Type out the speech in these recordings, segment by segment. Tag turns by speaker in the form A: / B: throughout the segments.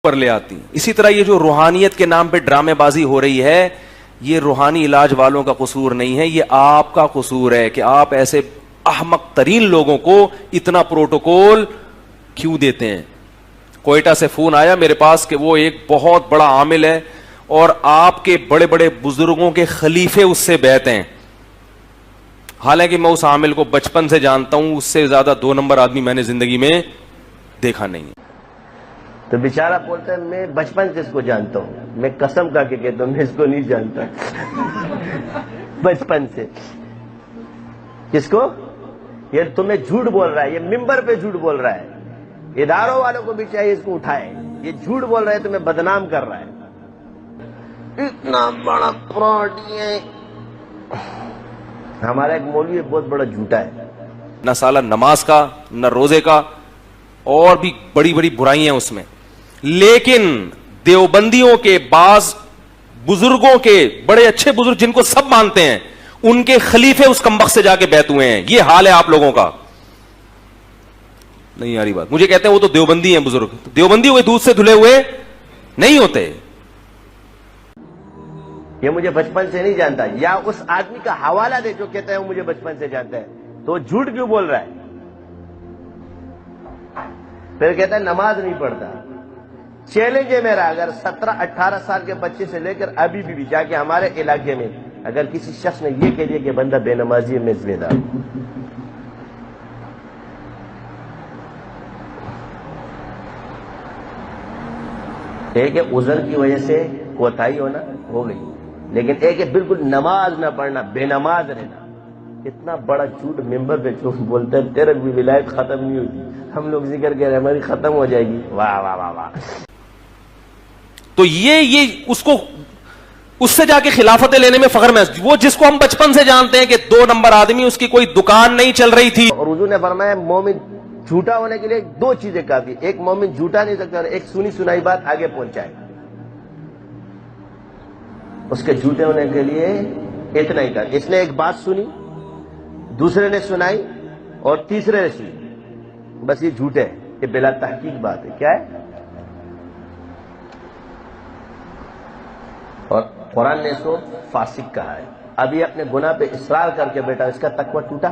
A: پر لے آتی ہیں. اسی طرح یہ جو روحانیت کے نام پہ ڈرامے بازی ہو رہی ہے، یہ روحانی علاج والوں کا قصور نہیں ہے، یہ آپ کا قصور ہے کہ آپ ایسے احمق ترین لوگوں کو اتنا پروٹوکول کیوں دیتے ہیں. کوئٹہ سے فون آیا میرے پاس کہ وہ ایک بہت بڑا عامل ہے اور آپ کے بڑے بڑے بزرگوں کے خلیفے اس سے بیعت ہیں. حالانکہ میں اس عامل کو بچپن سے جانتا ہوں، اس سے زیادہ 2 نمبر آدمی میں نے زندگی میں دیکھا نہیں.
B: تو بیچارہ بولتا ہے میں بچپن سے اس کو جانتا ہوں. میں قسم کھا کے کہتا ہوں میں اس کو نہیں جانتا بچپن سے. کس کو؟ یہ تمہیں جھوٹ بول رہا ہے، یہ ممبر پہ جھوٹ بول رہا ہے. اداروں والوں کو بھی چاہیے اس کو اٹھائے. یہ جھوٹ بول رہا ہے، تمہیں بدنام کر رہا ہے. اتنا بڑا فراڈ ہے. ہمارا ایک مولوی بہت بڑا جھوٹا ہے،
A: نہ سالہ نماز کا نہ روزے کا، اور بھی بڑی بڑی برائیاں اس میں. لیکن دیوبندیوں کے بعض بزرگوں کے، بڑے اچھے بزرگ جن کو سب مانتے ہیں، ان کے خلیفے اس کمبخت سے جا کے بیعت ہوئے ہیں. یہ حال ہے آپ لوگوں کا. نہیں آ رہی بات. مجھے کہتے ہیں وہ تو دیوبندی ہیں بزرگ. دیوبندی ہوئے دودھ سے دھلے ہوئے نہیں ہوتے.
B: یہ مجھے بچپن سے نہیں جانتا. یا اس آدمی کا حوالہ دے جو کہتا ہے وہ مجھے بچپن سے جانتا ہے، تو جھوٹ کیوں بول رہا ہے؟ پھر کہتا ہے نماز نہیں پڑھتا. چیلنج ہے میرا، اگر 17-18 سال کے بچے سے لے کر ابھی بھی جا کے ہمارے علاقے میں اگر کسی شخص نے یہ کہہ دیا کہ بندہ بے نمازی ہے، میں ذمہ دار ہوں. ایک ہے عذر کی وجہ سے کوتاہی ہونا، ہو گئی. لیکن ایک ہے بالکل نماز نہ پڑھنا، بے نماز رہنا. اتنا بڑا جھوٹ ممبر پہ چوٹ بولتا ہے. تیرے بھی ولایت ختم نہیں ہوتی. ہم لوگ ذکر کر رہے ہیں ہماری ختم ہو جائے گی. واہ واہ واہ واہ.
A: تو یہ اس کو اس سے جا کے خلافتیں لینے میں فخر میں، وہ جس کو ہم بچپن سے جانتے ہیں کہ 2 نمبر آدمی، اس کی کوئی دکان نہیں چل رہی تھی.
B: اور حضور نے فرمایا مومن جھوٹا ہونے کے لیے 2 چیزیں کافی. ایک مومن جھوٹا نہیں سکتا، اور ایک سنی سنائی بات آگے پہنچائے. اس کے جھوٹے ہونے کے لیے اتنا ہی تھا. اس نے ایک بات سنی، دوسرے نے سنائی، اور تیسرے نے سنی، بس یہ جھوٹ ہے. یہ بلا تحقیق بات ہے. کیا ہے؟ اور قرآن نے اس کو فاسق کہا ہے. ابھی اپنے گناہ پہ اصرار کر کے بیٹا اس کا تقوی ٹوٹا.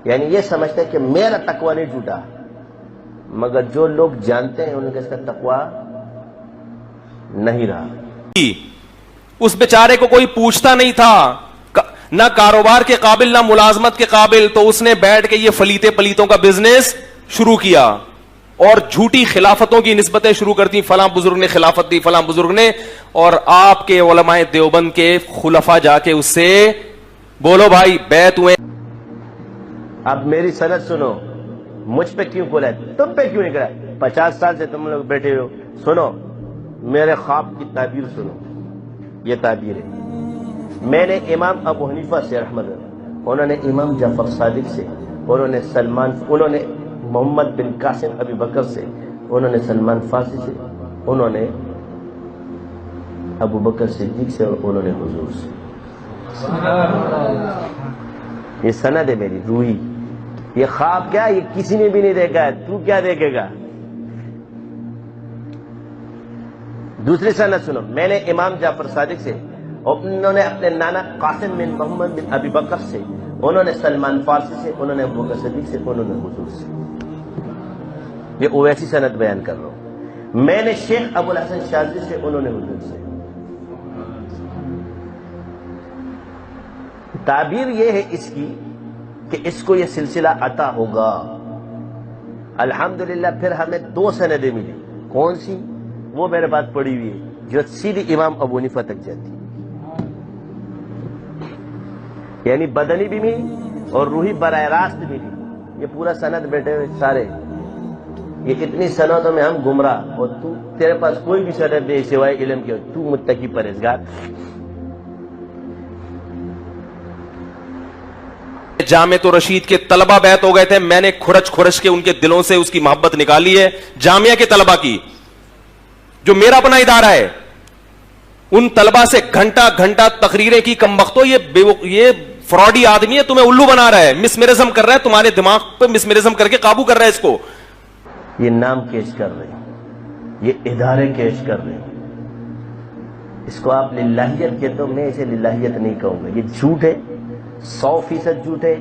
B: یعنی یہ سمجھتا ہے کہ میرا تقوی نہیں ٹوٹا، مگر جو لوگ جانتے ہیں ان کا اس کا تقوی نہیں رہا.
A: اس بیچارے کو کوئی پوچھتا نہیں تھا، نہ کاروبار کے قابل نہ ملازمت کے قابل، تو اس نے بیٹھ کے یہ فلیتے پلیتوں کا بزنس شروع کیا اور جھوٹی خلافتوں کی نسبتیں شروع کر دی. فلاں بزرگ نے خلافت دی، فلاں بزرگ نے. اور آپ کے علماء دیوبند کے خلفاء جا کے اس سے بولو بھائی بیعت ہوئے.
B: اب میری سند سنو. مجھ پہ کیوں کھولا ہے، تم پہ کیوں نہیں کرا؟ 50 سال سے تم لوگ بیٹھے ہو. سنو میرے خواب کی تعبیر سنو. یہ تعبیر ہے. میں نے امام ابو حنیفہ سے رحمت اللہ، انہوں نے امام جعفر صادق سے، انہوں نے محمد بن قاسم ابی بکر سے، انہوں نے سلمان فارسی سے، انہوں نے ابو بکر صدیق سے، اور انہوں نے حضور سے. یہ سند ہے میری روحی. یہ خواب کیا، یہ کسی نے بھی نہیں دیکھا ہے. تو کیا دیکھے گا؟ دوسری سند سنو. میں نے امام جعفر صادق سے، اور انہوں نے اپنے نانا قاسم بن محمد بن ابی بکر سے، انہوں نے سلمان فارسی سے، انہوں نے ابو بکر صدیق سے، انہوں نے حضور سے. یہ اویسی سند بیان کر رہا ہوں. میں نے شیخ ابو الحسن شاذلی سے، انہوں نے حضور سے. تعبیر یہ ہے اس کی کہ اس کو یہ سلسلہ عطا ہوگا. الحمدللہ پھر ہمیں 2 سندیں ملی. کون سی؟ وہ میرے پاس پڑی ہوئی ہے جو سیدھی امام ابو حنیفہ تک جاتی ہے. یعنی بدنی بھی ملی اور روحی براہ راست ملی. یہ پورا سند بیٹھے ہوئے سارے، یہ اتنی سندوں میں ہم گمراہ، اور تو تیرے پاس کوئی بھی سند نہیں سوائے علم کے. تو متقی پرہیزگار.
A: جامعۃ رشید کے طلبہ بیعت ہو گئے تھے. میں نے کھرچ کے ان کے دلوں سے اس کی محبت نکالی ہے. جامعہ کے طلبہ کی، جو میرا اپنا ادارہ ہے، ان طلبہ سے گھنٹہ گھنٹہ تقریریں کی. کمبختو یہ فراڈی آدمی ہے، تمہیں الو بنا رہا ہے، مسمرزم کر رہا ہے، تمہارے دماغ پہ مسمرزم کر کے قابو کر رہا ہے اس کو.
B: یہ نام کیش کر رہے ہیں. یہ ادارے کیش کر رہے ہیں. اس کو آپ للہیت کہتے ہو، میں اسے للہیت نہیں کہوں گا. یہ جھوٹ ہے، 100% جھوٹ ہے.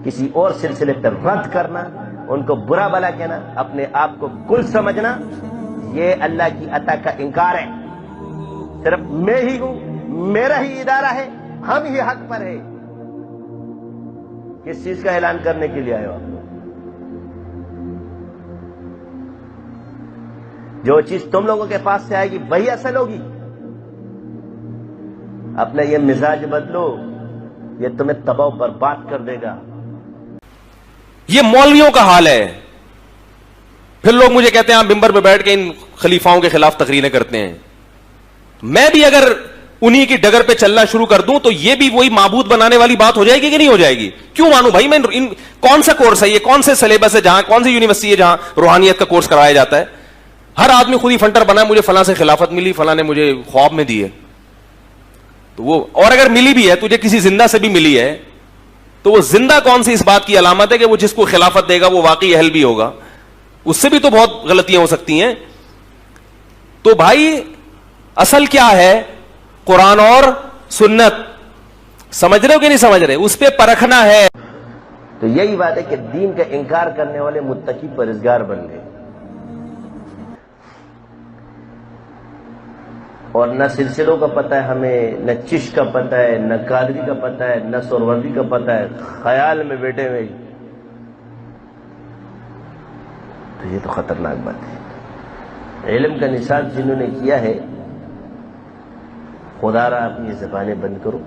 B: کسی اور سلسلے پر رد کرنا، ان کو برا بلا کہنا، اپنے آپ کو کل سمجھنا، یہ اللہ کی عطا کا انکار ہے. صرف میں ہی ہوں، میرا ہی ادارہ ہے، ہم ہی حق پر ہے. کس چیز کا اعلان کرنے کے لیے آئے ہو آپ؟ جو چیز تم لوگوں کے پاس سے آئے گی وہی اصل ہوگی. اپنا یہ مزاج بدلو، یہ تمہیں تباہ و برباد کر دے گا.
A: یہ مولویوں کا حال ہے. پھر لوگ مجھے کہتے ہیں آپ ممبر پہ بیٹھ کے ان خلیفاؤں کے خلاف تقریریں کرتے ہیں. میں بھی اگر انہی کی ڈگر پہ چلنا شروع کر دوں تو یہ بھی وہی معبود بنانے والی بات ہو جائے گی کہ نہیں ہو جائے گی؟ کیوں مانوں بھائی میں کون سا کورس ہے یہ، کون سے سلیبس ہے جہاں، کون سی یونیورسٹی ہے جہاں روحانیت کا کورس کرایا جاتا ہے؟ ہر آدمی خود ہی فنٹر بنا ہے، مجھے فلاں سے خلافت ملی، فلاں نے مجھے خواب میں دی ہے. تو وہ، اور اگر ملی بھی ہے تجھے کسی زندہ سے بھی ملی ہے تو وہ زندہ کون سی اس بات کی علامت ہے کہ وہ جس کو خلافت دے گا وہ واقعی اہل بھی ہوگا؟ اس سے بھی تو بہت غلطیاں ہو سکتی ہیں. تو بھائی اصل کیا ہے؟ قرآن اور سنت. سمجھ رہے ہو کہ نہیں سمجھ رہے؟ اس پہ پرکھنا ہے.
B: تو یہی بات ہے کہ دین کا انکار کرنے والے متقی پرہیزگار بن گئے، اور نہ سلسلوں کا پتہ ہے ہمیں، نہ چش کا پتہ ہے، نہ قادری کا پتہ ہے، نہ سوروردی کا پتہ ہے، خیال میں بیٹھے ہوئے. تو یہ تو خطرناک بات ہے. علم کا نصاب جنہوں نے کیا ہے، خدا را اپنی زبانیں بند کرو.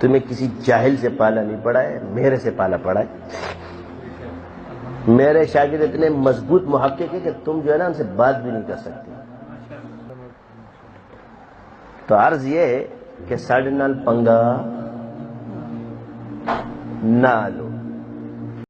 B: تمہیں کسی جاہل سے پالا نہیں پڑا ہے، میرے سے پالا پڑا ہے. میرے شاگرد اتنے مضبوط محقق ہے کہ تم جو ہے نا ان سے بات بھی نہیں کر سکتے. تو عرض یہ ہے کہ ساڑھے نال پنگا نہ لو.